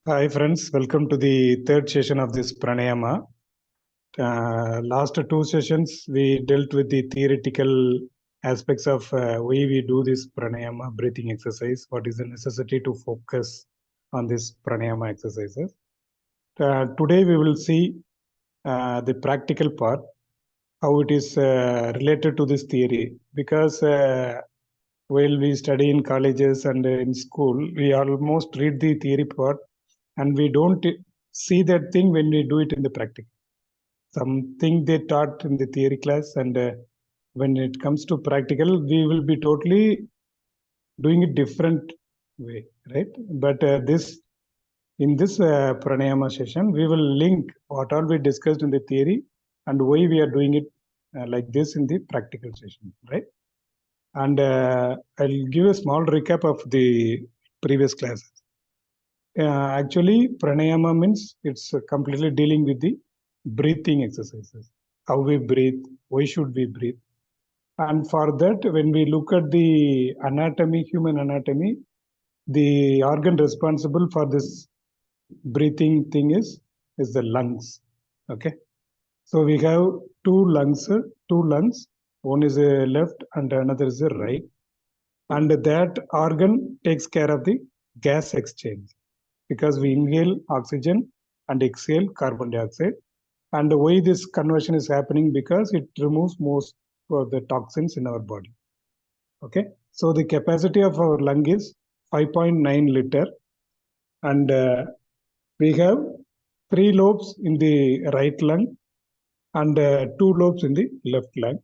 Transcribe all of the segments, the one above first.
Hi friends, welcome to the third session of this Pranayama. Last two sessions we dealt with the theoretical aspects of why we do this Pranayama breathing exercise, what is the necessity to focus on this Pranayama exercises. Today we will see the practical part, how it is related to this theory, because while we study in colleges and in school, we almost read the theory part and we don't see that thing when we do it in the practical. Something they taught in the theory class, and when it comes to practical, we will be totally doing it different way, right? But in this pranayama session, we will link what all we discussed in the theory and why we are doing it like this in the practical session, right? And I'll give a small recap of the previous classes. Actually, pranayama means it's completely dealing with the breathing exercises. How we breathe, why should we breathe? And for that, when we look at the anatomy, human anatomy, the organ responsible for this breathing thing is the lungs. Okay. So we have two lungs. One is a left and another is a right. And that organ takes care of the gas exchange, because we inhale oxygen and exhale carbon dioxide. And why this conversion is happening? Because it removes most of the toxins in our body. Okay, so the capacity of our lung is 5.9 liter, and we have 3 lobes in the right lung and 2 lobes in the left lung.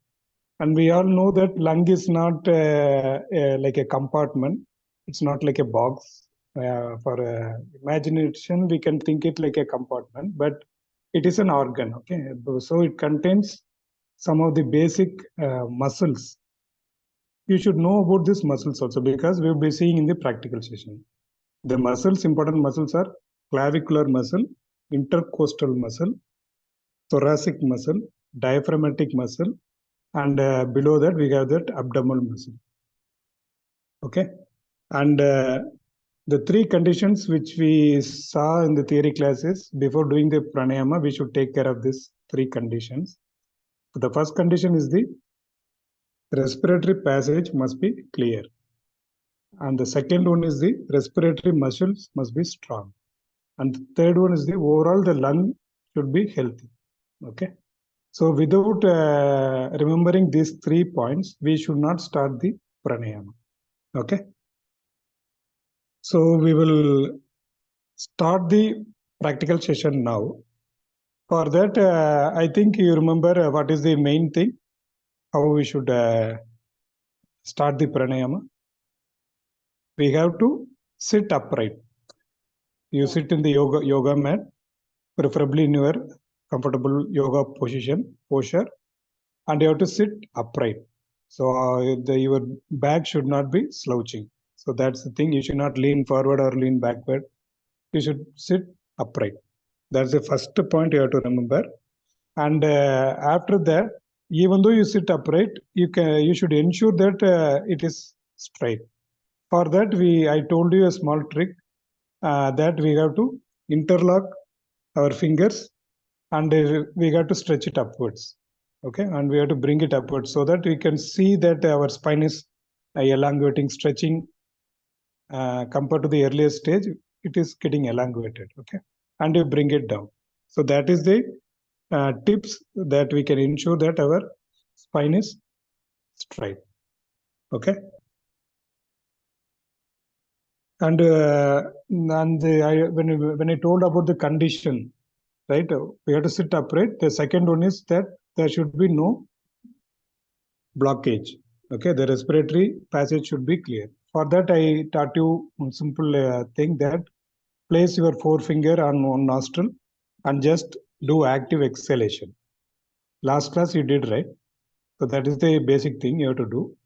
And we all know that lung is not like a compartment. It's not like a box. For imagination, we can think it like a compartment, but it is an organ. Okay, so it contains some of the basic muscles. You should know about these muscles also, because we will be seeing in the practical session. The muscles, important muscles are clavicular muscle, intercostal muscle, thoracic muscle, diaphragmatic muscle, and below that we have that abdominal muscle. Okay, and the 3 conditions which we saw in the theory classes, before doing the pranayama, we should take care of these 3 conditions. The first condition is the respiratory passage must be clear, and the second one is the respiratory muscles must be strong, and the third one is the overall the lung should be healthy. Okay, so without remembering these 3 points, we should not start the pranayama. Okay, so we will start the practical session now. For that, I think you remember what is the main thing, how we should start the pranayama. We have to sit upright. You sit in the yoga mat, preferably in your comfortable yoga posture, and you have to sit upright. So your back should not be slouching. So that's the thing. You should not lean forward or lean backward. You should sit upright. That's the first point you have to remember. And after that, even though you sit upright, you should ensure that it is straight. For that, I told you a small trick that we have to interlock our fingers and we have to stretch it upwards. Okay, and we have to bring it upwards so that we can see that our spine is elongating, stretching. Compared to the earlier stage, it is getting elongated. Okay, and you bring it down. So that is the tips that we can ensure that our spine is straight. Okay, and when I told about the condition, right, we have to sit upright. The second one is that there should be no blockage. Okay, the respiratory passage should be clear. For that, I taught you one simple thing, that place your forefinger on one nostril and just do active exhalation. Last class you did, right? So that is the basic thing you have to do.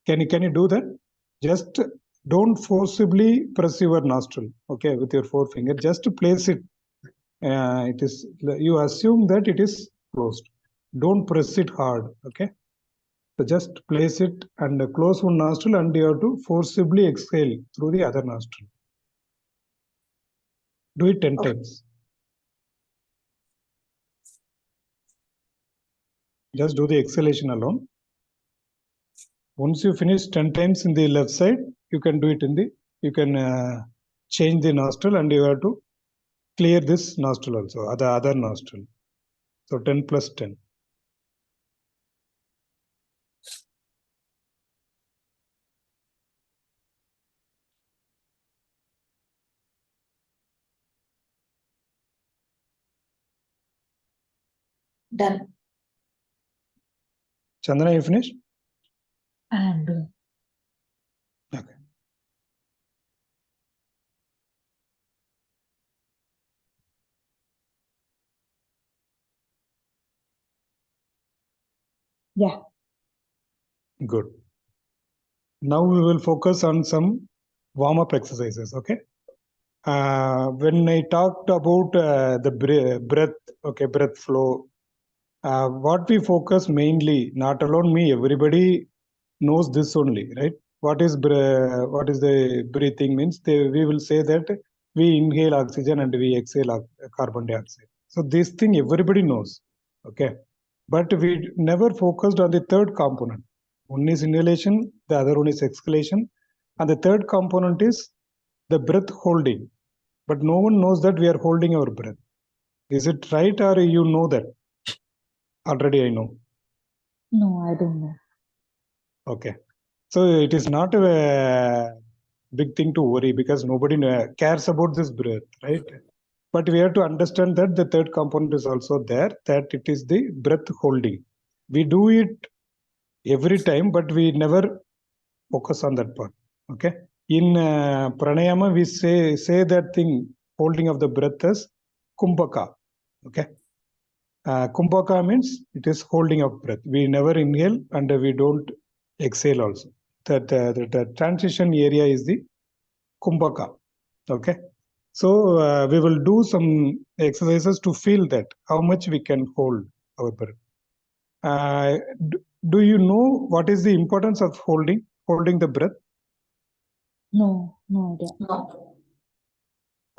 Can you do that? Just don't forcibly press your nostril, okay, with your forefinger. Just to place it. It is, you assume that it is closed. Don't press it hard, okay? So just place it and close one nostril, and you have to forcibly exhale through the other nostril. Do it 10 times. Just do the exhalation alone. Once you finish 10 times in the left side, you can do it in the, you can change the nostril and you have to clear this nostril also, the other nostril. So 10 plus 10. Done. Chandana, you finished? And Okay. yeah. Good. Now we will focus on some warm-up exercises, okay? When I talked about the breath, okay, breath flow, what we focus mainly, not alone me, everybody knows this only, right? What is the breathing means? We will say that we inhale oxygen and we exhale carbon dioxide. So this thing everybody knows, okay? But we never focused on the third component. One is inhalation, the other one is exhalation, and the third component is the breath holding. But no one knows that we are holding our breath. Is it right, or you know that? Already I know. No, I don't know. Okay. So it is not a big thing to worry because nobody cares about this breath, right? But we have to understand that the third component is also there, that it is the breath holding. We do it every time, but we never focus on that part. Okay. In pranayama, we say that thing, holding of the breath as kumbhaka. Okay. Kumbhaka means it is holding of breath. We never inhale and we don't exhale also. The transition area is the kumbhaka. Okay. So we will do some exercises to feel that how much we can hold our breath. Do you know what is the importance of holding the breath? No idea. No.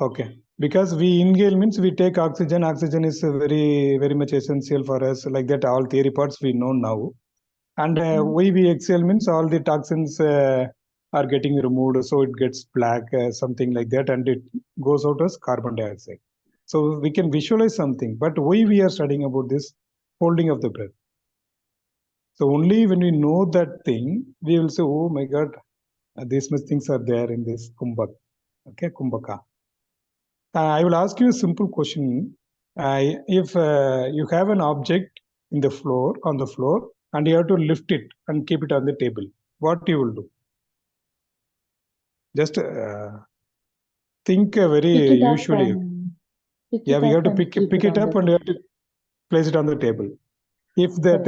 Okay, because we inhale means we take oxygen. Oxygen is very much essential for us. Like that, all theory parts we know now. And why we exhale means all the toxins are getting removed, so it gets black, something like that, and it goes out as carbon dioxide. So we can visualize something. But why we are studying about this holding of the breath? So only when we know that thing, we will say, oh my God, these much things are there in this kumbhak. Okay, kumbhaka. I will ask you a simple question. If you have an object on the floor, and you have to lift it and keep it on the table, what you will do? Just think very Pick it up usually. and pick Yeah, it we up have to and pick keep it on up the and you have to place it on the table. If that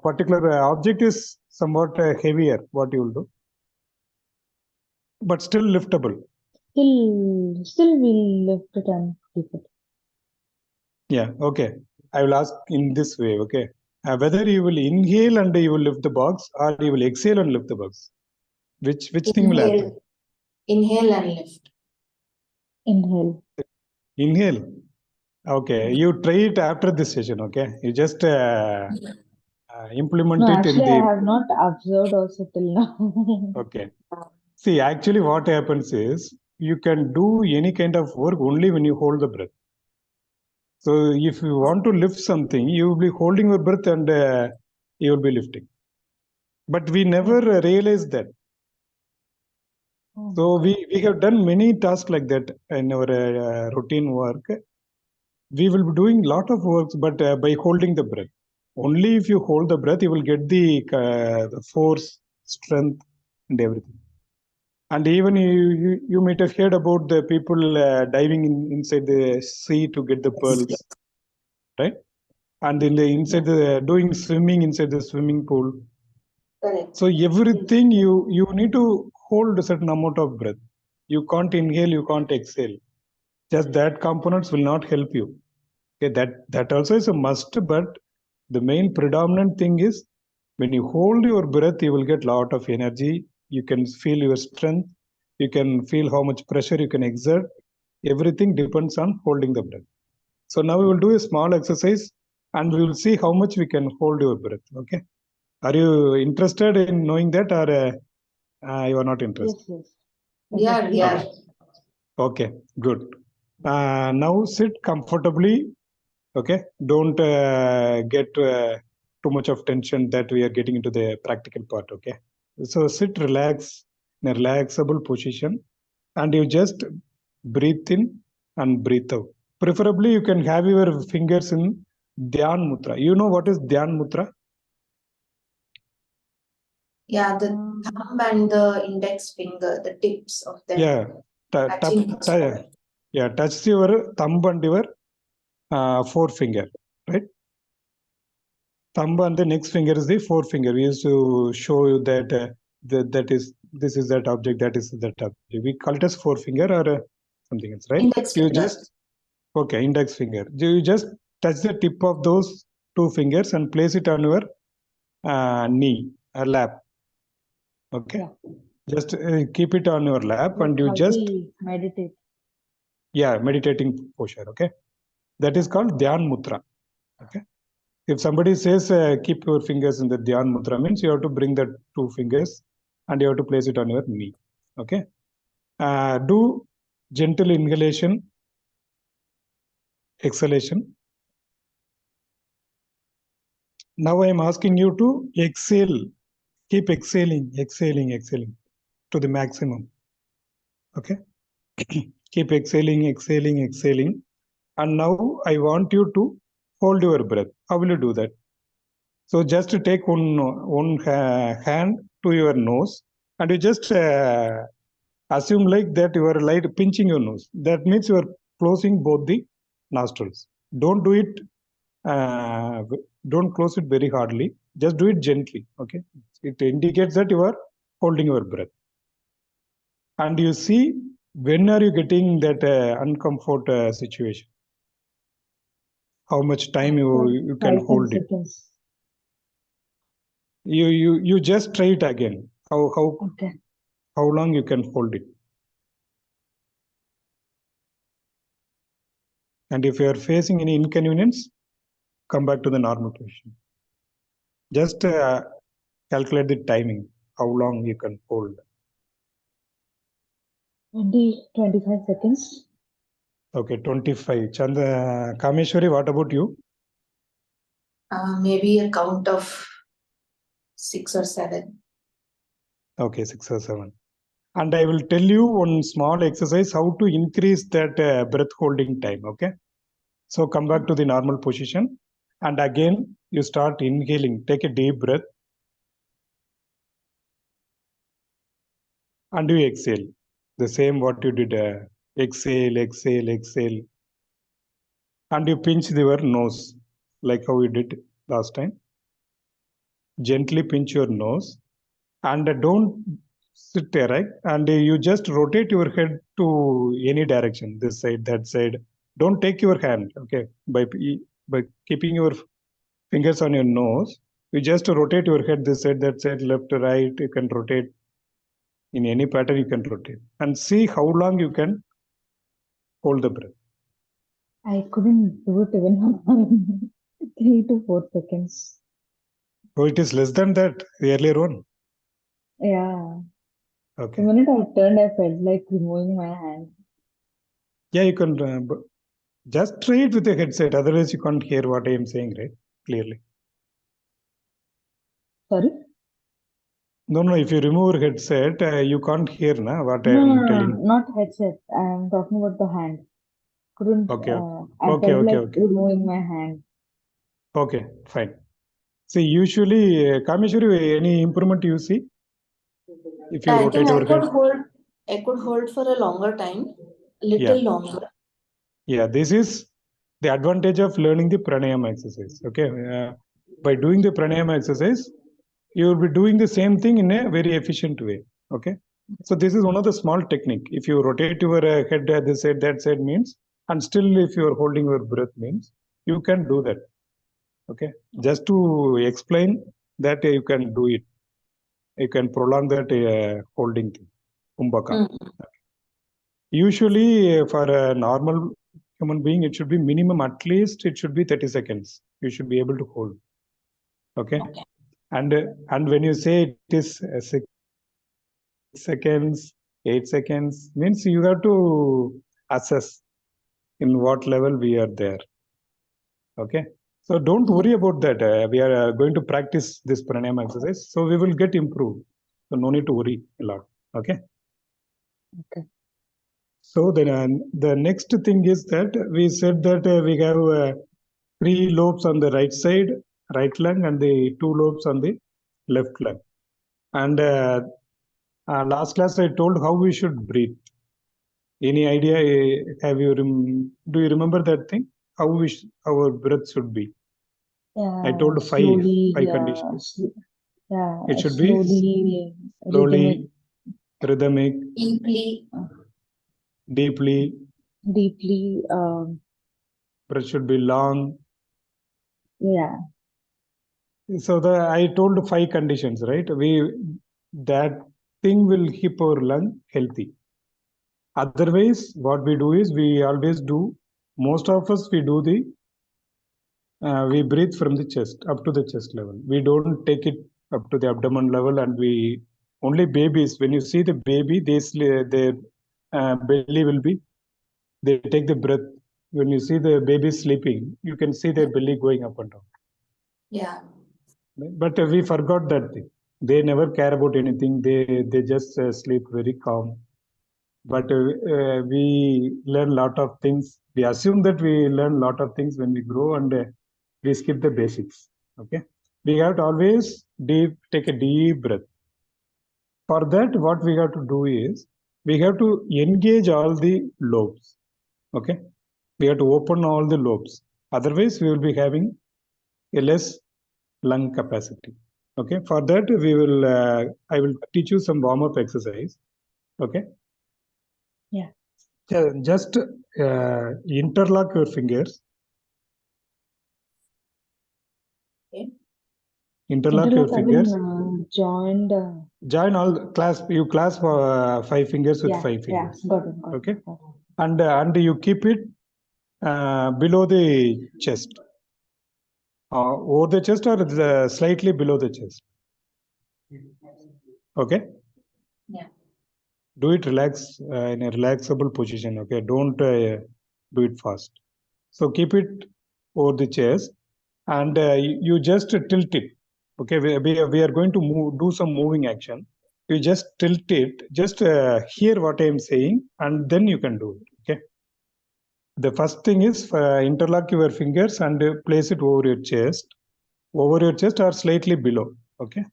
particular object is somewhat heavier, what you will do? But still liftable. Still we'll lift it and keep it. Yeah, okay. I will ask in this way, okay. Whether you will inhale and you will lift the box or you will exhale and lift the box. Which thing will happen? Inhale and lift. Inhale. Inhale. Okay, you try it after this session, okay. You just implement No, it in actually the... I have not observed also till now. Okay. See, actually what happens is you can do any kind of work only when you hold the breath. So if you want to lift something, you will be holding your breath and you will be lifting. But we never realize that. So we have done many tasks like that in our routine work. We will be doing a lot of works, but by holding the breath. Only if you hold the breath, you will get the force, strength, and everything. And even you might have heard about the people diving inside the sea to get the pearls, right? And in the inside the doing swimming inside the swimming pool. Correct. So everything you need to hold a certain amount of breath. You can't inhale, you can't exhale. Just that components will not help you. Okay, that also is a must, but the main predominant thing is when you hold your breath, you will get a lot of energy. You can feel your strength. You can feel how much pressure you can exert. Everything depends on holding the breath. So now we will do a small exercise and we will see how much we can hold your breath. Okay. Are you interested in knowing that, or you are not interested? Yes, yes. Yeah, yeah. Okay, good. Now sit comfortably. Okay, don't get too much of tension that we are getting into the practical part. Okay, so sit, relax in a relaxable position, and you just breathe in and breathe out. Preferably, you can have your fingers in Dhyan Mudra. You know what is Dhyan Mudra? Yeah, the thumb and the index finger, the tips of them Yeah, touching each other. yeah, touch your thumb and your forefinger, right? Thumb and the next finger is the forefinger. We used to show you that this is that object, that is that object. We call it as forefinger or something else, right? Index You finger. just okay, index finger. You just touch the tip of those two fingers and place it on your knee or lap. Okay, Yeah. just keep it on your lap Like and you how just we meditate. meditating posture. Okay, that is called Dhyan Mudra. Okay. If somebody says keep your fingers in the Dhyan Mudra, means you have to bring the two fingers and you have to place it on your knee. Okay. Do gentle inhalation, exhalation. Now I am asking you to exhale. Keep exhaling, exhaling, exhaling to the maximum. Okay. Keep exhaling, exhaling, exhaling. And now I want you to hold your breath. How will you do that? So just to take one hand to your nose and you just assume like that you are light pinching your nose. That means you are closing both the nostrils. Don't do it. Don't close it very hardly. Just do it gently. Okay. It indicates that you are holding your breath. And you see when are you getting that uncomfort situation? How much time you can 5, 10 hold it? seconds. You just try it again. Okay. How long you can hold it? And if you are facing any inconvenience, come back to the normal position. Just calculate the timing, how long you can hold. 20, 25 seconds. Okay, 25. Chanda, Kameshwari, what about you? Maybe a count of 6 or 7. Okay, 6 or 7. And I will tell you one small exercise how to increase that breath holding time. Okay. So come back to the normal position. And again, you start inhaling. Take a deep breath. And you exhale. The same what you did. Exhale, exhale, exhale. And you pinch your nose like how you did last time. Gently pinch your nose and don't sit there, right? And you just rotate your head to any direction, this side, that side. Don't take your hand, okay? By keeping your fingers on your nose, you just rotate your head this side, that side, left, right. You can rotate in any pattern. You can rotate and see how long you can hold the breath. I couldn't do it even 3 to 4 seconds. So it is less than that, the earlier one. Yeah. The Okay. minute I turned, I felt like removing my hand. Yeah, you can just try it with a headset. Otherwise, you can't hear what I am saying, right? Clearly. Sorry? No. If you remove your headset, you can't hear what I No, am no, no, telling. not headset. I'm talking about the hand. Couldn't. Okay. I Okay. felt Okay. like Okay. removing my hand. Okay. Fine. See, usually, Kameshwari, any improvement you see if you I rotate think your head? I could hold for a longer time, Yeah. little longer. Yeah. This is the advantage of learning the pranayama exercise. Okay. By doing the pranayama exercise, you will be doing the same thing in a very efficient way. Okay. So this is one of the small technique. If you rotate your head this side, that side means, and still if you are holding your breath means, you can do that. Okay. Just to explain that you can do it. You can prolong that holding thing. Kumbhaka. Mm. Usually, for a normal human being, it should be minimum, at least it should be 30 seconds. You should be able to hold. Okay. Okay. And when you say it is 6 seconds, 8 seconds, means you have to assess in what level we are there. Okay. So don't worry about that. We are going to practice this pranayama exercise. So we will get improved. So no need to worry a lot. Okay. Okay. So then the next thing is that we said that we have 3 lobes on the right side, right lung, and the 2 lobes on the left lung. And last class I told how we should breathe. Any idea? Have you do you remember that thing? How our breath should be? I told Slowly, five conditions. It should slowly, be slowly, rhythmic, Deeply. deeply. deeply, Breath should be long. yeah. So I told 5 conditions, right? That thing will keep our lung healthy. Otherwise, what we do is we always do. Most of us we do we breathe from the chest up to the chest level. We don't take it up to the abdomen level, and we only babies. When you see the baby, their belly will be. They take the breath. When you see the baby sleeping, you can see their belly going up and down. Yeah. But we forgot that thing. They never care about anything. They just sleep very calm. But we learn a lot of things. We assume that we learn a lot of things when we grow, and we skip the basics. Okay, we have to always take a deep breath. For that, what we have to do is we have to engage all the lobes. Okay, we have to open all the lobes. Otherwise, we will be having a less lung capacity. Okay, for that we will I will teach you some warm-up exercise. Okay. Yeah. Just interlock your fingers. Okay. Interlock your fingers. Joined. Join all, clasp. You clasp 5 fingers with Yeah, 5 fingers. got it. Okay. Got it. And you keep it below the chest. Over the chest or slightly below the chest. Okay. Yeah. Do it relax in a relaxable position. Okay. Don't do it fast. So keep it over the chest, and you just tilt it. Okay, we are going to do some moving action. You just tilt it, just hear what I am saying, and then you can do it. Okay. The first thing is interlock your fingers and place it over your chest or slightly below. Okay.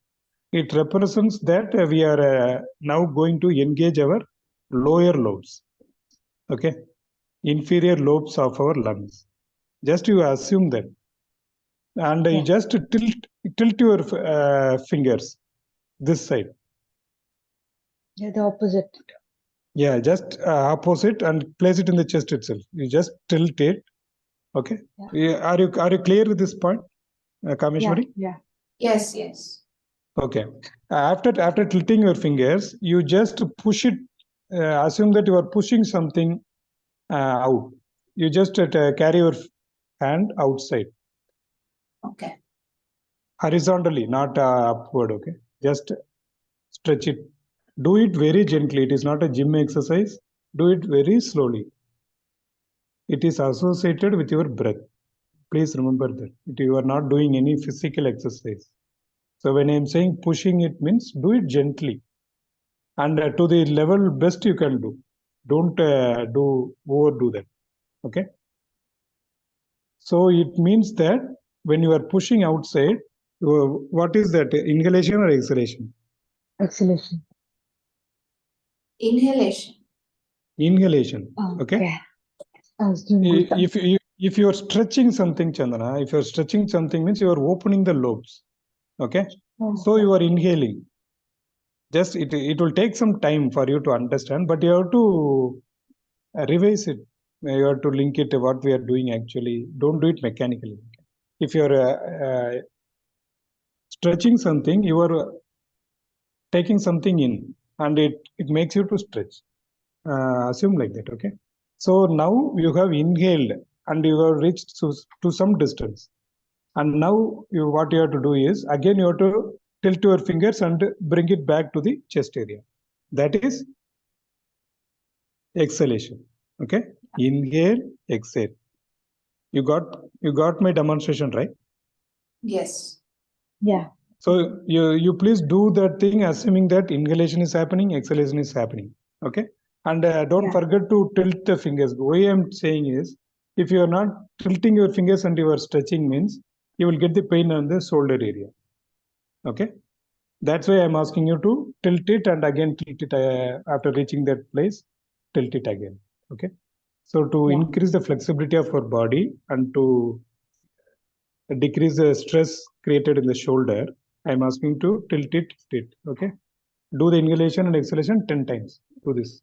It represents that we are now going to engage our lower lobes. Okay. Inferior lobes of our lungs. Just you assume that. And you just tilt your fingers this side. Yeah, the opposite. Yeah, just opposite, and place it in the chest itself. You just tilt it. Okay. Yeah. Are you clear with this point, Kameshwari? Yeah. Yes, yes. Okay. After tilting your fingers, you just push it. Assume that you are pushing something out. You just carry your hand outside. Okay. Horizontally, not upward. Okay. Just stretch it. Do it very gently. It is not a gym exercise. Do it very slowly. It is associated with your breath. Please remember that. You are not doing any physical exercise. So when I am saying pushing, it means do it gently and to the level best you can do. Don't overdo that. Okay. So it means that when you are pushing outside, what is that? Inhalation or exhalation? Exhalation. Inhalation. Inhalation. Okay. If you are stretching something, Chandana, if you are stretching something, means you are opening the lobes. Okay. So you are inhaling. Just it will take some time for you to understand, but you have to revise it. You have to link it to what we are doing actually. Don't do it mechanically. If you are stretching something, you are taking something in, and it makes you to stretch. Assume like that, okay? So now you have inhaled and you have reached to some distance. And now what you have to do is, again you have to tilt your fingers and bring it back to the chest area. That is exhalation, okay? Inhale, exhale. You got my demonstration, right? Yes. Yeah. So you please do that thing assuming that inhalation is happening, exhalation is happening, okay? And don't forget to tilt the fingers. What I am saying is, if you are not tilting your fingers and you are stretching means, you will get the pain on the shoulder area, okay? That's why I'm asking you to tilt it and again tilt it after reaching that place, tilt it again, okay? So to increase the flexibility of our body and to decrease the stress created in the shoulder, I'm asking to tilt it, okay? Do the inhalation and exhalation 10 times. Do this.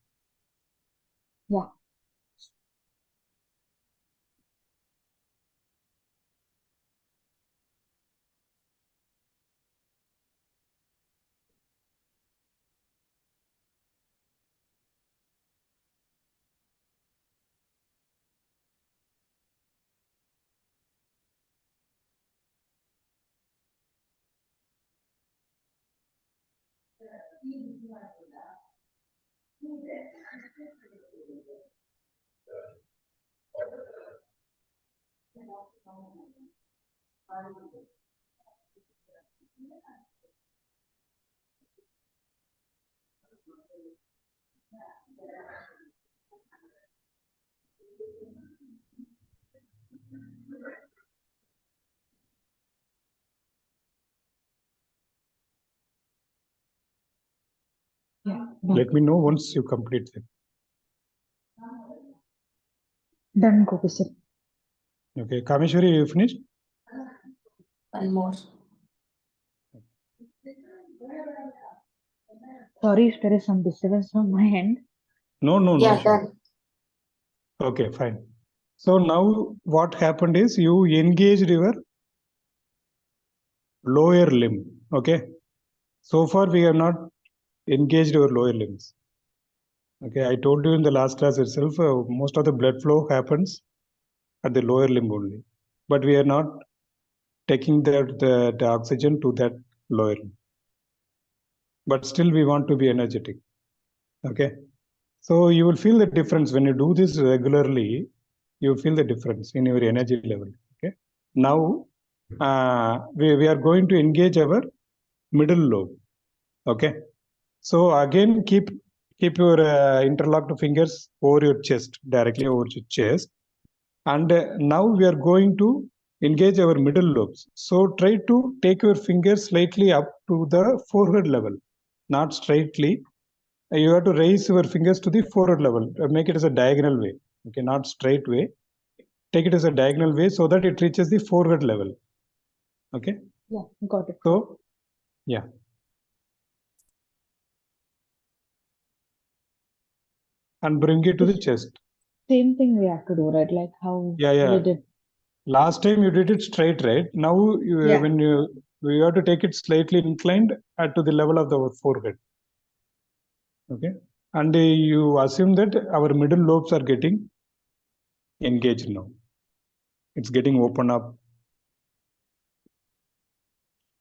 Yeah. Yeah. Let me know once you complete it. Done, Gopi sir. Okay, Kameshwari, you finished? One more. Sorry if there is some disturbance from my end. No, no, no. Yeah, Sure. done. Okay, fine. So now what happened is you engaged your lower limb, okay? So far we have not engaged our lower limbs. Okay, I told you in the last class itself, most of the blood flow happens at the lower limb only, but we are not taking the oxygen to that lower limb. But still we want to be energetic, okay? So you will feel the difference when you do this regularly. You feel the difference in your energy level, okay? Now we are going to engage our middle lobe, okay? So again, keep your interlocked fingers over your chest, directly over your chest. And now we are going to engage our middle lobes. So try to take your fingers slightly up to the forehead level, not straightly. You have to raise your fingers to the forehead level. Make it as a diagonal way, okay, not straight way. Take it as a diagonal way so that it reaches the forehead level, okay? Yeah, got it. So, yeah. And bring it to the chest. Same thing we have to do, right? Like how Yeah. we did. Last time you did it straight, right? Now, when you have to take it slightly inclined to the level of the forehead. Okay. And you assume that our middle lobes are getting engaged now. It's getting open up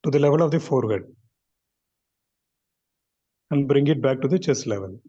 to the level of the forehead. And bring it back to the chest level.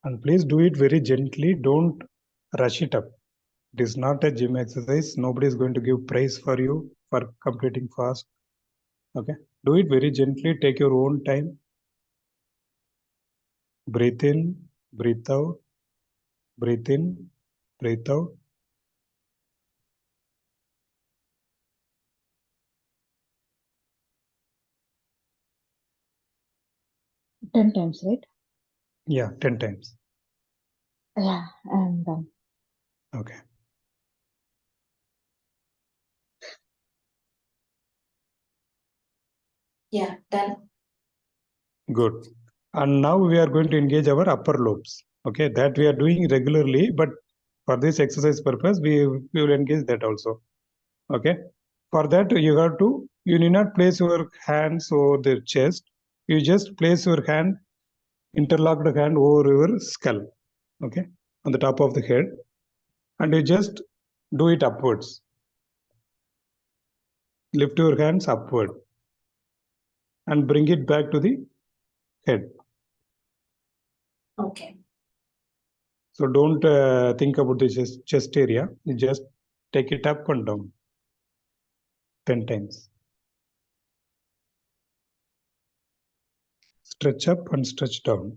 And please do it very gently. Don't rush it up. It is not a gym exercise. Nobody is going to give praise for you for completing fast. Okay. Do it very gently. Take your own time. Breathe in, breathe out, breathe in, breathe out. Ten times, right? Yeah, 10 times. Yeah, I'm done. Okay. Yeah, done. Good. And now we are going to engage our upper lobes. Okay, that we are doing regularly, but for this exercise purpose, we will engage that also. Okay. For that, you need not place your hands over the chest. You just place your hand, interlocked hand over your skull. Okay, on the top of the head, and you just do it upwards. Lift your hands upward and bring it back to the head. Okay. So don't think about the chest area. You just take it up and down 10 times. Stretch up and stretch down.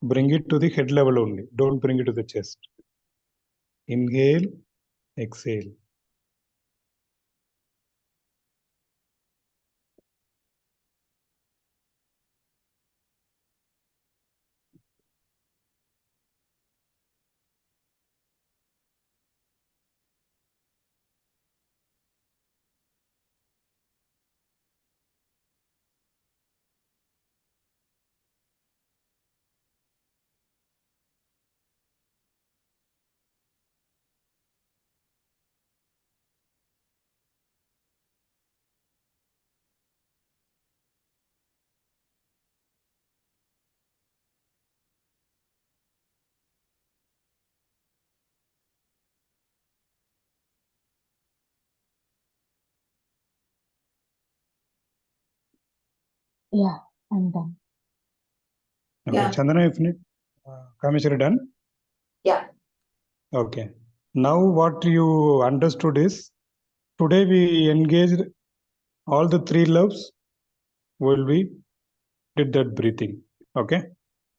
Bring it to the head level only. Don't bring it to the chest. Inhale, exhale. Yeah, I'm done. Okay, Yeah. Chandana, you finished? Kameshwari done? Yeah. Okay. Now what you understood is, today we engaged all the 3 loves while we did that breathing. Okay.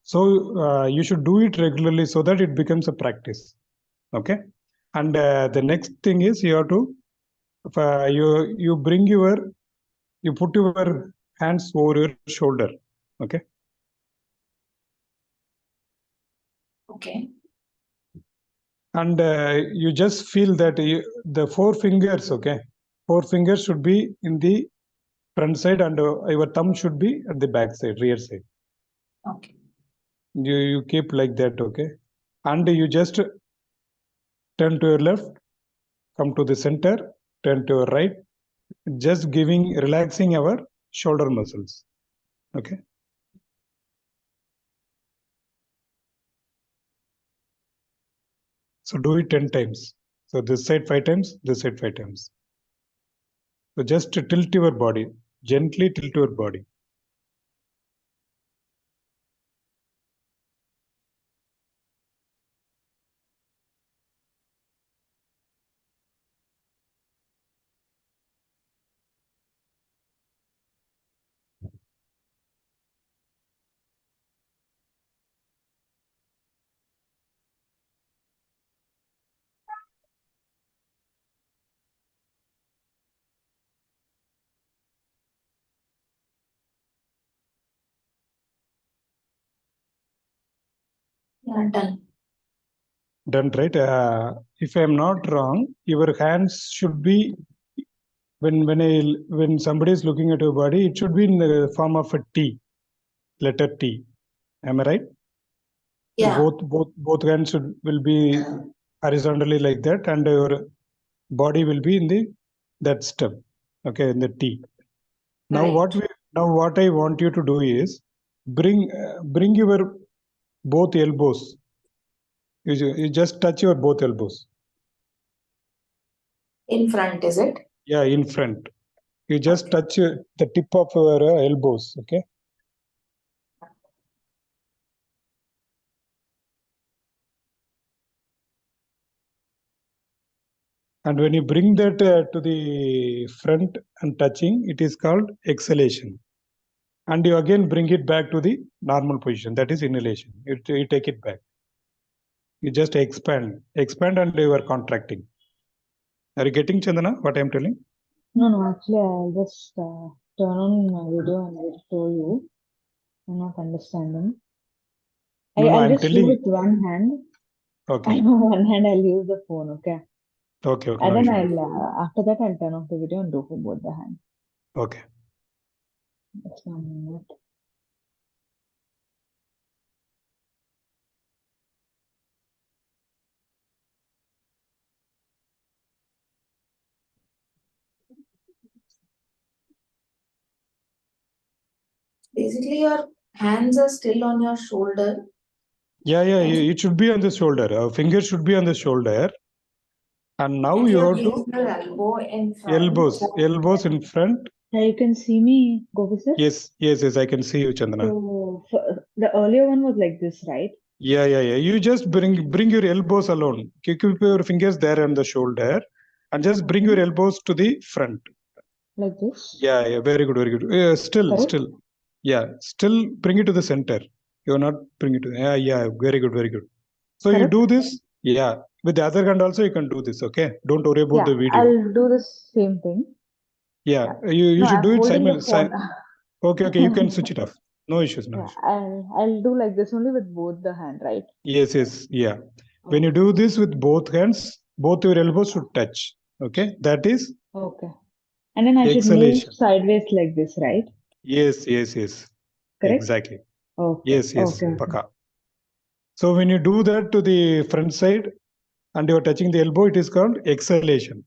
So you should do it regularly so that it becomes a practice. Okay. And the next thing is you have to, you put your hands over your shoulder. Okay. Okay. And you just feel that the 4 fingers, okay, 4 fingers should be in the front side, and your thumb should be at the back side, rear side. Okay. You keep like that, okay, and you just turn to your left, come to the center, turn to your right, just relaxing our shoulder muscles. Okay. So do it 10 times. So this side 5 times, this side 5 times. So just tilt your body, gently tilt your body. Yeah, done. Done, right? If I am not wrong, your hands should be, when somebody is looking at your body, it should be in the form of a T, letter T. Am I right? Yeah. Both hands will be horizontally like that, and your body will be in that step. Okay, in the T. Now Right. what I want you to do is bring your both elbows. You just touch your both elbows. In front, is it? Yeah, in front. You just Okay. touch the tip of your elbows. Okay. And when you bring that to the front and touching, it is called exhalation. And you again bring it back to the normal position. That is inhalation. You take it back. You just expand, and you are contracting. Are you getting, Chandana, what I am telling? No, actually, I'll just turn on my video and I'll show you. I'm not understanding. No, I'll I'm just do telling. with one hand. Okay. And on one hand, I'll use the phone, okay? Okay. And No then issue. after that, I'll turn off the video and do for both the hands. Okay. Just 1 minute. Basically, your hands are still on your shoulder. Yeah. And- It should be on the shoulder. Our finger should be on the shoulder. And now And you you're have to bringing your elbow in front. elbows in front. Yeah, you can see me, Gopi sir. Yes. I can see you, Chandana. So the earlier one was like this, right? Yeah. You just bring your elbows alone. Keep your fingers there on the shoulder, and just bring your elbows to the front. Like this. Yeah. Very good. Correct? Still. Yeah. Still bring it to the center. You're not bring it to. Yeah. Very good. So you Correct? do this. Yeah. With the other hand also you can do this. Okay. Don't worry about Yeah, the video. I'll do the same thing. Yeah. Yeah. You No, should I'm do it holding the phone. Okay. You can switch it off. No issues. Yeah, I'll do like this only with both the hand, right? Yes. Yeah. When you Okay. do this with both hands, both your elbows should touch. Okay. That is Okay. And then I should move exhalation. sideways like this, right? Yes. Correct? Exactly. Okay. Yes. Okay. Paka. So when you do that to the front side and you are touching the elbow, it is called exhalation.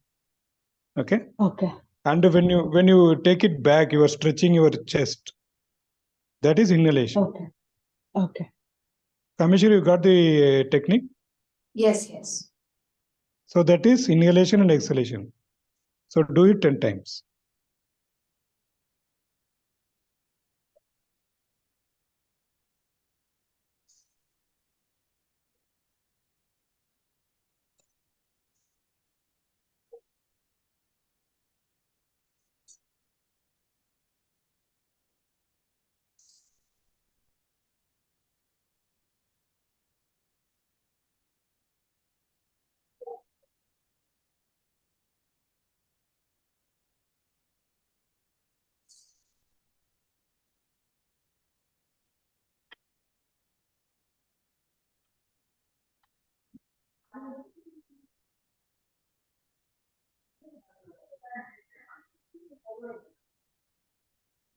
Okay. Okay. And when you take it back, you are stretching your chest. That is inhalation. Okay. Okay. Kameshwar, you got the technique? Yes. So that is inhalation and exhalation. So do it 10 times.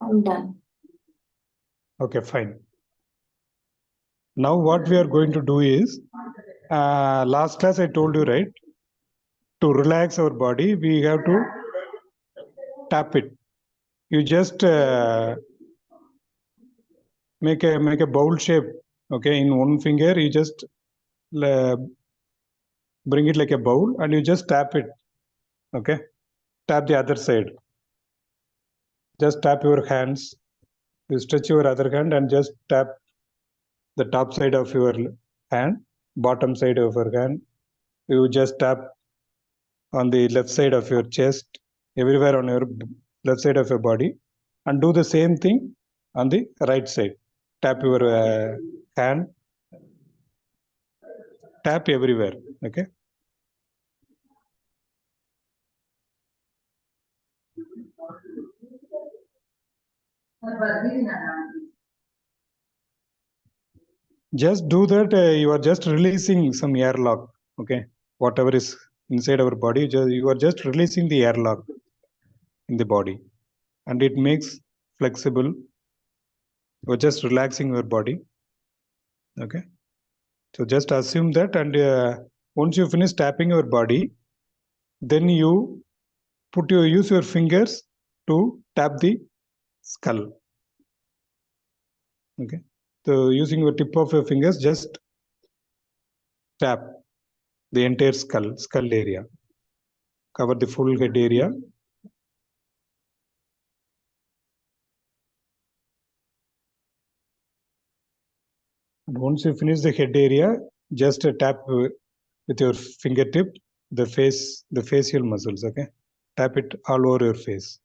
I'm done. Okay, fine. Now what we are going to do is, last class I told you, right? To relax our body, we have to tap it. You just make a bowl shape. Okay, in one finger, you just bring it like a bowl and you just tap it. Okay, tap the other side. Just tap your hands. You stretch your other hand and just tap the top side of your hand, bottom side of your hand. You just tap on the left side of your chest, everywhere on your left side of your body, and do the same thing on the right side. Tap your hand, tap everywhere. Okay. Just do that. You are just releasing some airlock. Okay. Whatever is inside our body, you are just releasing the airlock in the body, and it makes flexible. You are just relaxing your body. Okay. So just assume that, and once you finish tapping your body, then you use your fingers to tap the skull. Okay. So using your tip of your fingers, just tap the entire skull area, cover the full head area. And once you finish the head area, just tap with your fingertip the facial muscles. Okay. Tap it all over your face.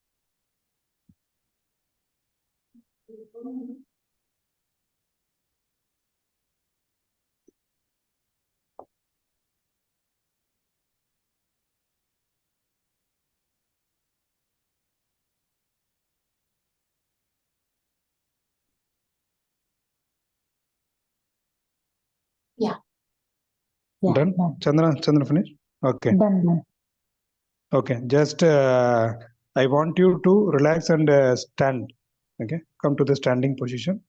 Yeah, Done? done. Chandra finish? Okay. Done. Okay. Just I want you to relax and stand. Okay. Come to the standing position.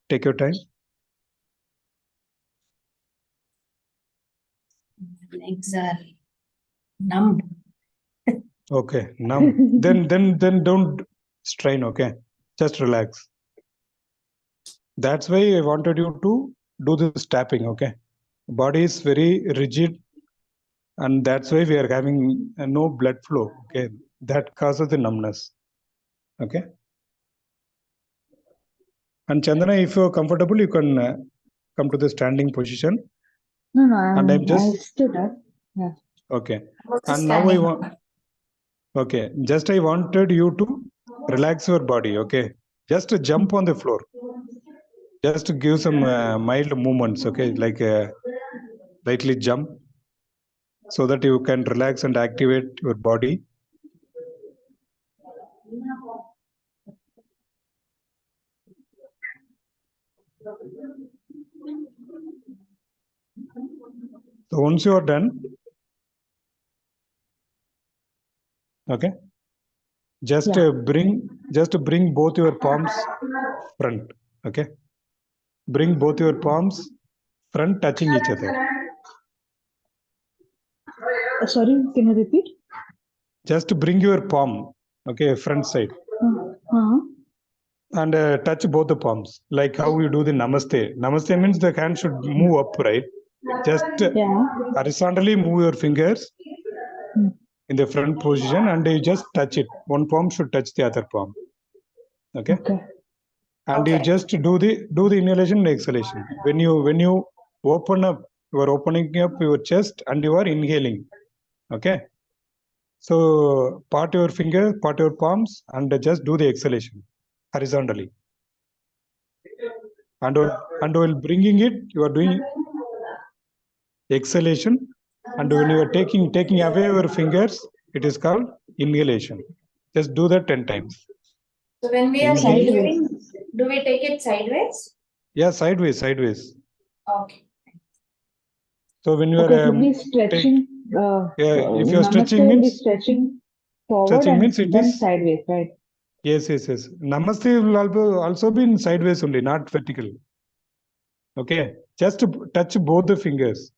Take your time. Legs are numb. Okay. Numb. then don't strain. Okay. Just relax. That's why I wanted you to do this tapping. Okay. Body is very rigid, and that's why we are having no blood flow. Okay. That causes the numbness. Okay. And Chandana, if you're comfortable, you can come to the standing position. No, And I'm I just stood up. Yeah. okay. Also And now I standing. want okay. Just I wanted you to relax your body. Okay. Just to jump on the floor. Just to give some mild movements. Okay, like lightly jump, so that you can relax and activate your body. So once you are done, okay, just bring both your palms front. Okay, bring both your palms front, touching each other. Sorry, can you repeat? Just bring your palm, okay, front side, and touch both the palms, like how you do the namaste. Namaste means the hand should move up, right? Just horizontally move your fingers in the front position, and you just touch it. One palm should touch the other palm. Okay. And you just do the inhalation and exhalation. When you open up, you are opening up your chest and you are inhaling. Okay. So part your finger, part your palms, and just do the exhalation horizontally. And while bringing it, you are doing exhalation. And when you are taking away your fingers, it is called inhalation. Just do that 10 times. So when we are Inhale. inhaling, do we take it sideways? Yeah, sideways. Okay. So when you Okay, are so we stretching. if you are stretching Namaste will be means stretching forward stretching and means it then is sideways, right? yes. Namaste will also be in sideways only, not vertical. Okay, just to touch both the fingers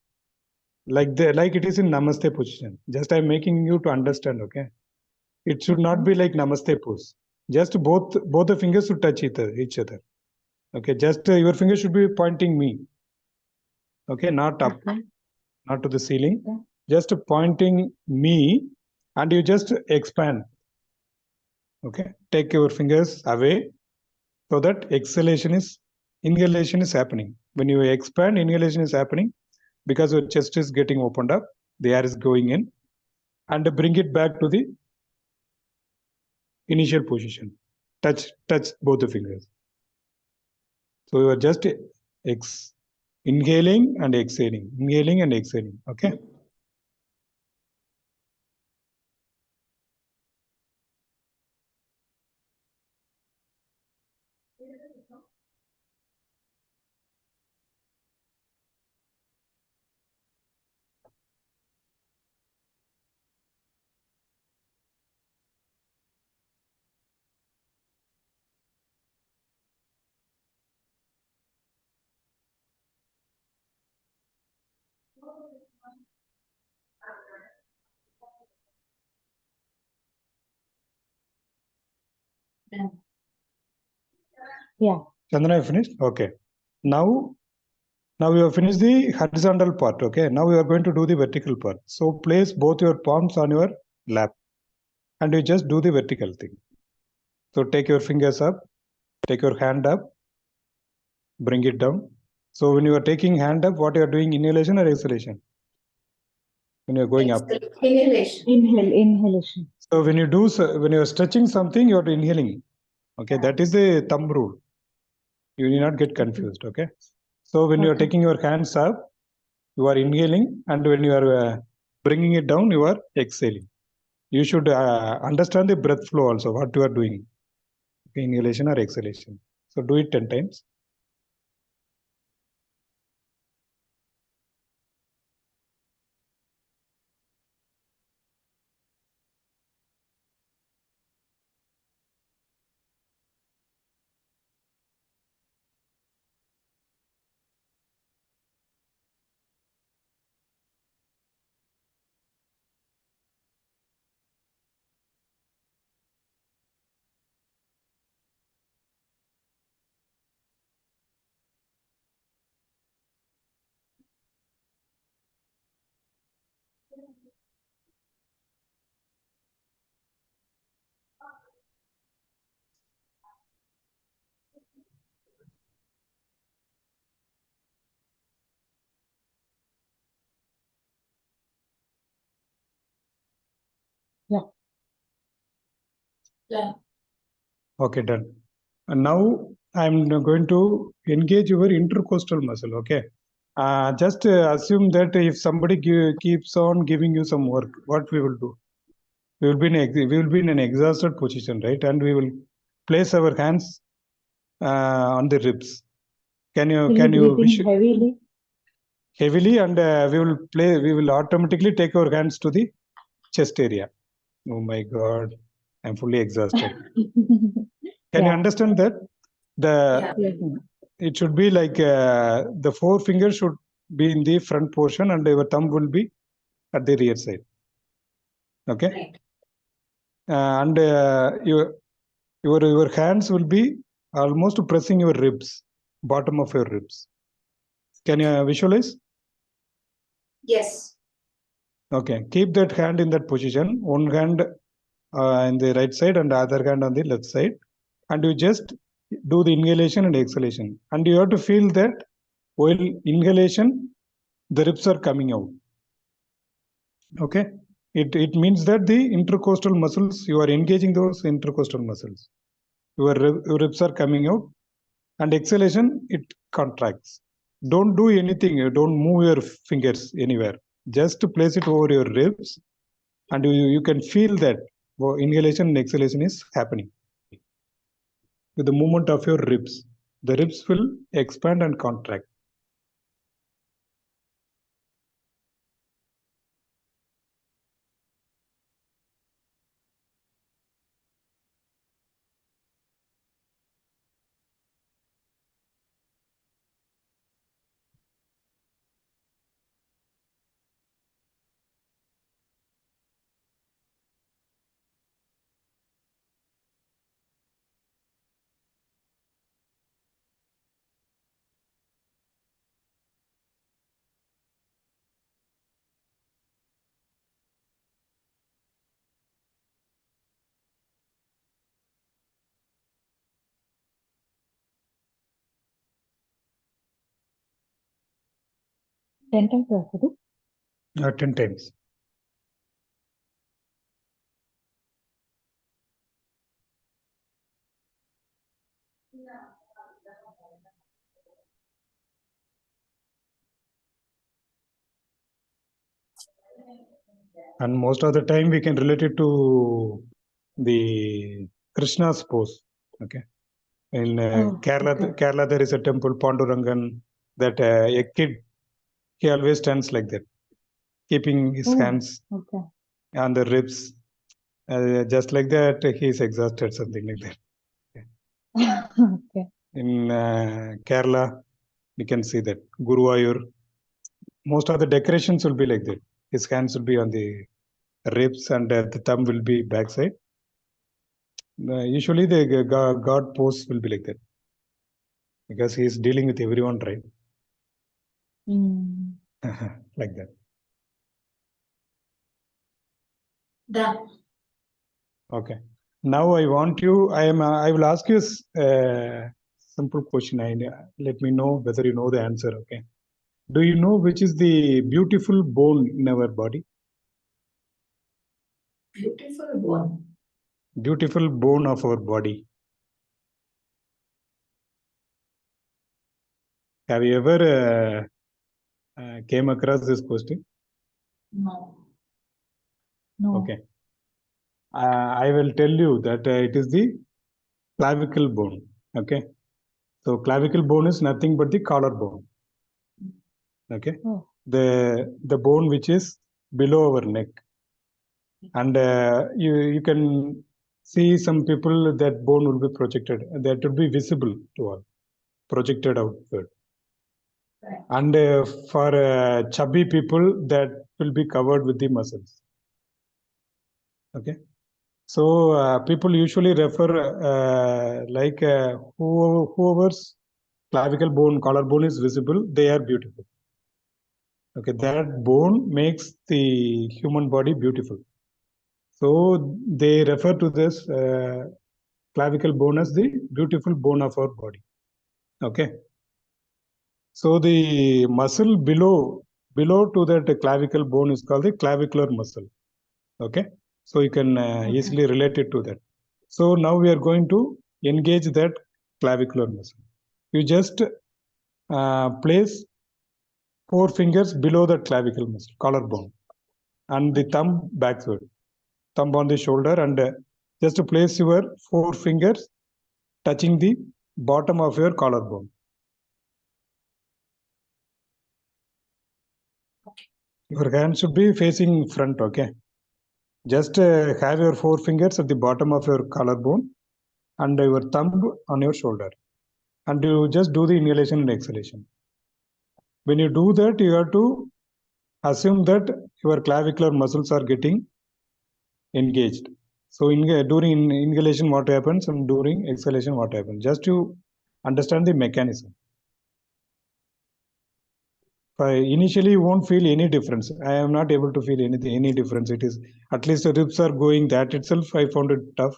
like it is in Namaste position. Just I'm making you to understand. Okay, it should not be like Namaste pose. Just both the fingers should touch each other. Okay, just your finger should be pointing me. Okay, not up, not to the ceiling. Just pointing me, and you just expand. Okay, take your fingers away, so that inhalation is happening. When you expand, inhalation is happening because your chest is getting opened up, the air is going in, and bring it back to the initial position. Touch both the fingers. So you are just inhaling and exhaling. Okay. Yeah. Chandana, you finished? Okay. Now we have finished the horizontal part. Okay. Now we are going to do the vertical part. So place both your palms on your lap, and you just do the vertical thing. So take your fingers up, take your hand up, bring it down. So when you are taking hand up, what you are doing, inhalation or exhalation? When you are going up. Inhalation. Inhalation. So when you are stretching something, you are inhaling. Okay, that is the thumb rule. You need not get confused. Okay. So when you are taking your hands up, you are inhaling, and when you are bringing it down, you are exhaling. You should understand the breath flow also, what you are doing. Okay, inhalation or exhalation. So do it 10 times. Yeah. Okay, done. And now I'm going to engage your intercostal muscle. Okay. Just assume that if somebody keeps on giving you some work, what we will do? We will be in an exhausted position, right? And we will place our hands on the ribs. Can you breathe in heavily? Heavily, and we will automatically take our hands to the chest area. Oh my God, I'm fully exhausted. Can you understand that? It should be like the four fingers should be in the front portion and your thumb will be at the rear side. Okay. Right. And your hands will be almost pressing your ribs, bottom of your ribs. Can you visualize? Yes. Okay. Keep that hand in that position. One hand in the right side and the other hand on the left side. And you just do the inhalation and exhalation. And you have to feel that while inhalation, the ribs are coming out. Okay. It means that the intercostal muscles, you are engaging those intercostal muscles. Your ribs are coming out, and exhalation, it contracts. Don't do anything. You don't move your fingers anywhere. Just place it over your ribs, and you can feel that inhalation and exhalation is happening. With the movement of your ribs, the ribs will expand and contract. Ten times రాసదు 10 times. And most of the time we can relate it to the Krishna's pose. Okay. In Kerala, there is a temple, Pandurangan, that a kid, he always stands like that, keeping his hands on the ribs. Just like that, he is exhausted, something like that. Okay. In Kerala, we can see that Guruvayur, most of the decorations will be like that. His hands will be on the ribs and the thumb will be backside. Usually the God pose will be like that because he is dealing with everyone, right? Like that. Done. Okay. Now I want you. I will ask you a simple question. Let me know whether you know the answer. Okay. Do you know which is the beautiful bone in our body? Beautiful bone. Beautiful bone of our body. Have you ever came across this question? No. No. Okay. I will tell you that it is the clavicle bone. Okay. So clavicle bone is nothing but the collarbone. Okay. The bone which is below our neck. And you can see some people that bone will be projected. That will be visible to all, projected outward. Right. And for chubby people, that will be covered with the muscles. Okay. So people usually refer like whoever's clavicle bone, collarbone is visible, they are beautiful. Okay, that bone makes the human body beautiful. So they refer to this clavicle bone as the beautiful bone of our body. Okay. So the muscle below to that clavicle bone is called the clavicular muscle. Okay. So you can easily relate it to that. So now we are going to engage that clavicular muscle. You just place 4 fingers below the clavicle muscle, collarbone, and the thumb backward, thumb on the shoulder, and just place your 4 fingers touching the bottom of your collarbone. Your hand should be facing front, okay? Just have your 4 fingers at the bottom of your collarbone and your thumb on your shoulder. And you just do the inhalation and exhalation. When you do that, you have to assume that your clavicular muscles are getting engaged. So during inhalation, what happens, and during exhalation, what happens? Just to understand the mechanism. Initially, you won't feel any difference. I am not able to feel any difference. It is at least the ribs are going. That itself, I found it tough.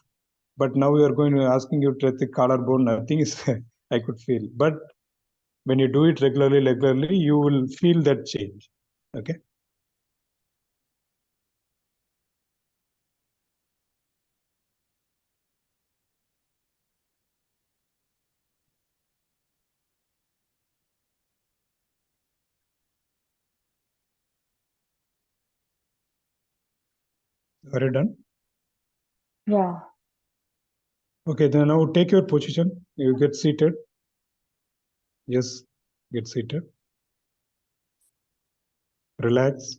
But now we are going to asking you to touch the collarbone. Nothing is I could feel. But when you do it regularly, you will feel that change. Okay. Are you done? Yeah. Okay, then now take your position. You get seated. Yes, get seated. Relax.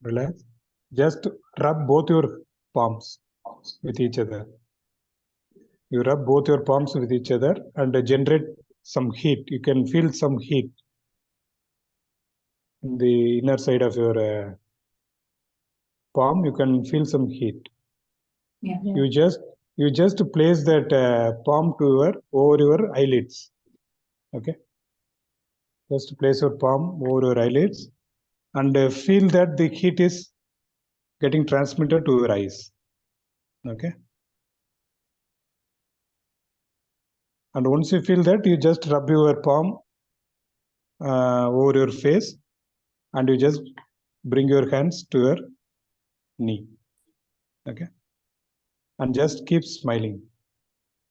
Relax. Just rub both your palms with each other. You rub both your palms with each other and generate some heat. You can feel some heat in the inner side of your palm. You can feel some heat. Yeah. You just place that palm over your eyelids. Okay. Just place your palm over your eyelids and feel that the heat is getting transmitted to your eyes. Okay. And once you feel that, you just rub your palm over your face and you just bring your hands to your knee. Okay. And just keep smiling.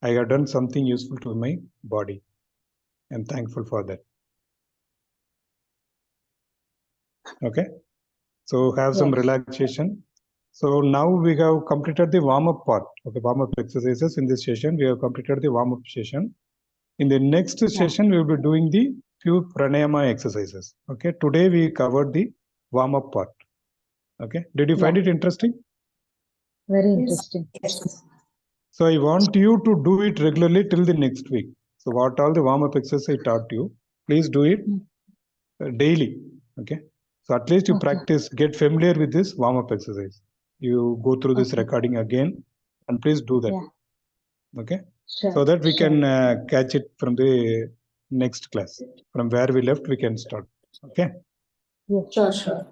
I have done something useful to my body. I'm thankful for that. Okay. So have some relaxation. So now we have completed the warm-up part of the warm-up exercises in this session. We have completed the warm-up session. In the next session, we will be doing the few pranayama exercises. Okay. Today we covered the warm-up part. Okay. Did you find it interesting? Very interesting. Yes. So I want you to do it regularly till the next week. So what all the warm-up exercises I taught you, please do it daily. Okay. So at least you practice, get familiar with this warm-up exercise. You go through this recording again and please do that. Yeah. Okay. Sure. So that we can catch it from the next class. From where we left, we can start. Okay. Yes. Sure.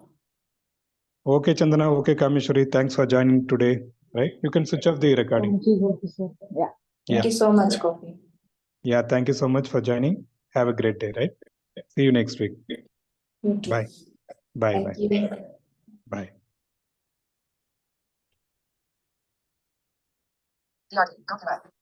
Okay, Chandana. Okay, Kameshwari. Thanks for joining today. Right. You can switch off the recording. Thank you, Gopi sir. Yeah. Thank you so much, Gopi. Yeah. Thank you so much for joining. Have a great day. Right. See you next week. You too. Bye. Bye. Thank Bye. you. Bye. Rtn Doctor.